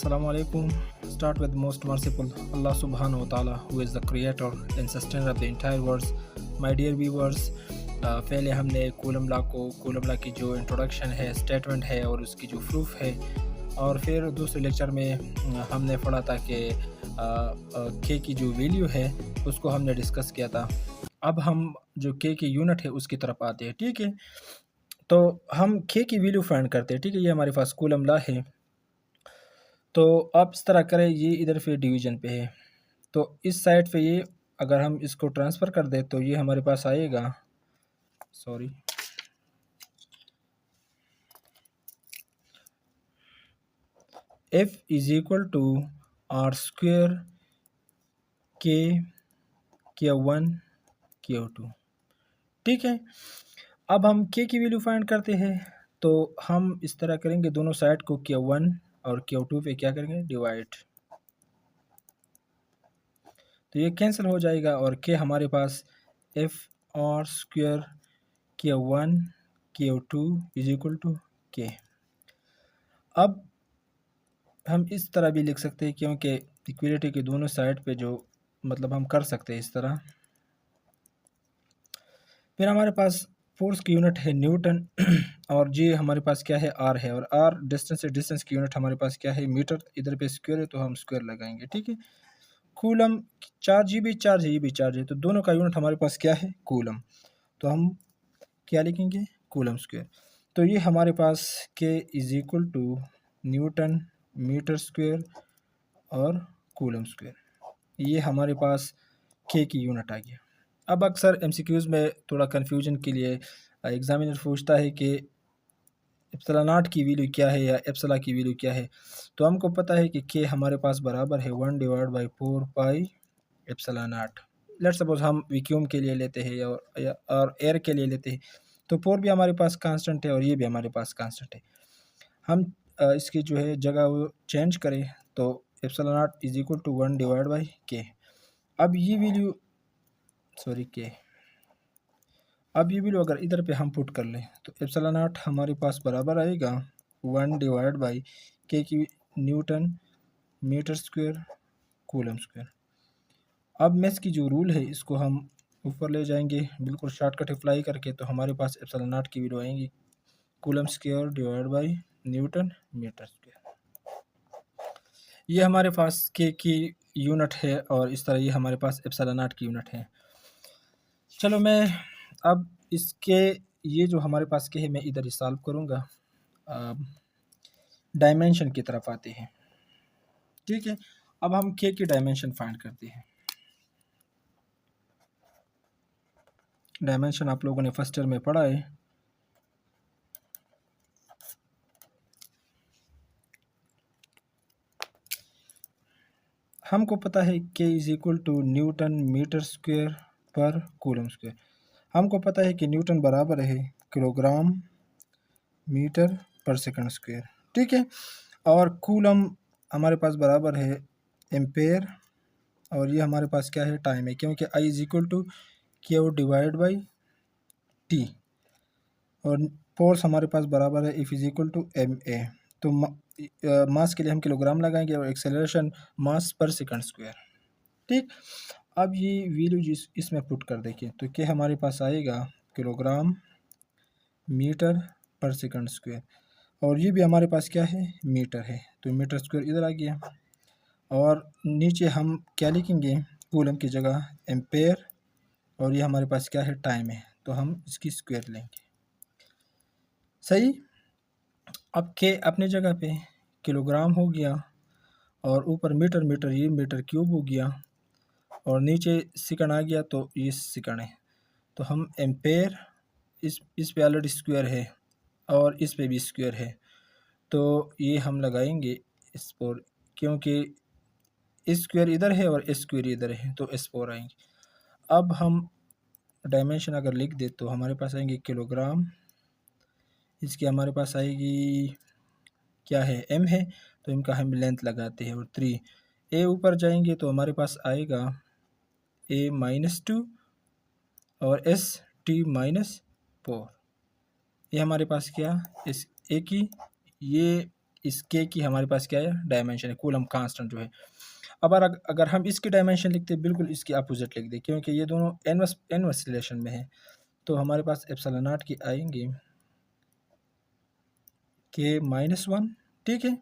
Assalamu alaikum. Start with most merciful Allah subhanahu wa ta'ala, who is the creator and sustainer of the entire world. My dear viewers, पहले हमने coulomb law की जो introduction है, statement है और उसकी जो प्रूफ है, और फिर दूसरे लेक्चर में हमने पढ़ा था कि के की जो वैल्यू है उसको हमने डिस्कस किया था। अब हम जो के की यूनिट है उसकी तरफ आते हैं। ठीक है, तो हम के की वैल्यू फाइंड करते हैं। ठीक है, ये हमारे पास कूलम लॉ है। तो आप इस तरह करें, ये इधर पे डिवीज़न पे है, तो इस साइड पे ये अगर हम इसको ट्रांसफ़र कर दें तो ये हमारे पास आएगा, sorry, F is equal to r square K1 K2। ठीक है, अब हम के की वैल्यू फाइंड करते हैं, तो हम इस तरह करेंगे, दोनों साइड को K1 और K2 पे क्या करेंगे, डिवाइड, तो ये कैंसिल हो जाएगा और के हमारे पास F R square K1 K2 is equal to K. अब हम इस तरह भी लिख सकते हैं, क्योंकि इक्वलिटी के दोनों साइड पे जो मतलब हम कर सकते हैं इस तरह। फिर हमारे पास फोर्स की यूनिट है न्यूटन और जी हमारे पास क्या है, आर है, और आर डिस्टेंस की यूनिट हमारे पास क्या है, मीटर। इधर पे स्क्वायर है तो हम स्क्वायर लगाएंगे। ठीक है, कूलम चार्ज, ये भी चार्ज है, ये भी चार्ज है, तो दोनों का यूनिट हमारे पास क्या है, कूलम। तो हम क्या लिखेंगे, कूलम स्क्वायर। तो ये हमारे पास के is equal to newton metre square और कूलम स्क्वायर, ये हमारे पास के की यूनिट आ गया। अब अक्सर एमसीक्यूज़ में थोड़ा कन्फ्यूजन के लिए एग्जामिनर पूछता है कि एप्सिलॉन नॉट की वैल्यू क्या है या एप्सिलॉन की वैल्यू क्या है। तो हमको पता है कि के हमारे पास बराबर है 1/4 pi epsilon not. Let's suppose हम वैक्यूम के लिए लेते हैं और एयर के लिए लेते हैं, तो 4 भी हमारे पास कांस्टेंट है और ये भी हमारे पास कांस्टेंट है। हम इसकी जो है जगह वो चेंज करें, तो epsilon naught is equal to 1/के। अब ये वैल्यू, सॉरी, के, अब ये वैल्यू अगर इधर पे हम पुट कर लें तो एप्सिलॉन नॉट हमारे पास बराबर आएगा 1/के की newton metre square coulomb square. अब मैथ्स की जो रूल है इसको हम ऊपर ले जाएंगे बिल्कुल शॉर्टकट अप्लाई करके, तो हमारे पास एप्सिलॉन नॉट की वैल्यू आएंगी coulomb square divide by newton metre square. ये हमारे पास के की यूनिट है और इस तरह ये हमारे पास एप्सिलॉन नॉट की यूनिट है। चलो मैं अब इसके ये जो हमारे पास के है मैं इधर ही सॉल्व करूँगा। डायमेंशन की तरफ आते हैं। ठीक है, अब हम के की डायमेंशन फाइंड करते हैं। डायमेंशन आप लोगों ने फर्स्ट ईयर में पढ़ा है। हमको पता है के is equal to newton metre square पर कूलम स्क्वायर। हमको पता है कि न्यूटन बराबर है किलोग्राम मीटर पर सेकंड स्क्वायर। ठीक है, और कूलम हमारे पास बराबर है एम्पेयर, और ये हमारे पास क्या है, टाइम है, क्योंकि I is equal to Q divide by T, और फोर्स हमारे पास बराबर है F is equal to M A. तो मास के लिए हम किलोग्राम लगाएंगे और एक्सेलरेशन मास पर सेकंड स्क्वायर। ठीक, अब ये वैल्यू जिस इसमें पुट कर देखिए तो क्या हमारे पास आएगा किलोग्राम मीटर पर सेकंड स्क्वायर, और ये भी हमारे पास क्या है, मीटर है, तो मीटर स्क्वायर इधर आ गया। और नीचे हम क्या लिखेंगे, कूलम की जगह एम्पेयर, और ये हमारे पास क्या है, टाइम है, तो हम इसकी स्क्वायर लेंगे। सही, अब के अपने जगह पे किलोग्राम हो गया, और ऊपर मीटर, ये मीटर क्यूब हो गया, और नीचे सेकंड आ गया, तो ये सेकंड है। तो हम एम्पेयर, इस पे ऑलरेडी स्क्वायर है और इस पे भी स्क्वायर है, तो ये हम लगाएंगे इस पर, क्योंकि स्क्वायर इधर है और स्क्वायर इधर है, तो S4 आएंगे। अब हम डायमेंशन अगर लिख दे तो हमारे पास आएंगे किलोग्राम, इसकी हमारे पास आएगी क्या है, M है, तो इनका हम लेंथ लगाते हैं, और 3 A ऊपर जाएंगे तो हमारे पास आएगा A-2 और ST-4। ये हमारे पास क्या, इस A की ये इस के की हमारे पास क्या है, डायमेंशन है, कूलम कांस्टेंट जो है। अब अगर हम इसकी डायमेंशन लिखते हैं, बिल्कुल इसकी अपोजिट लिख दें, क्योंकि ये दोनों इनवर्स रिलेशन में है। तो हमारे पास एप्सिलॉन नॉट की आएंगे के -1, ठीक है,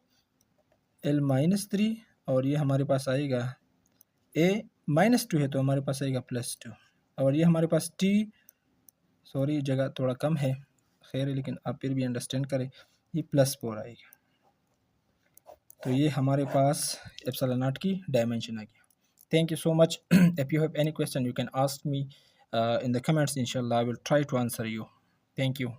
L -3, और ये हमारे पास आएगा A -2 है, तो हमारे पास आएगा +2, और ये हमारे पास T, सॉरी जगह थोड़ा कम है, खैर है, लेकिन आप फिर भी अंडरस्टैंड करें, ये +4 आएगा। तो ये हमारे पास एप्सिलॉन नॉट की डायमेंशन आ गया। Thank you so much. If you have any question, you can ask me in the comments. Inshallah, I will try to answer you. Thank you.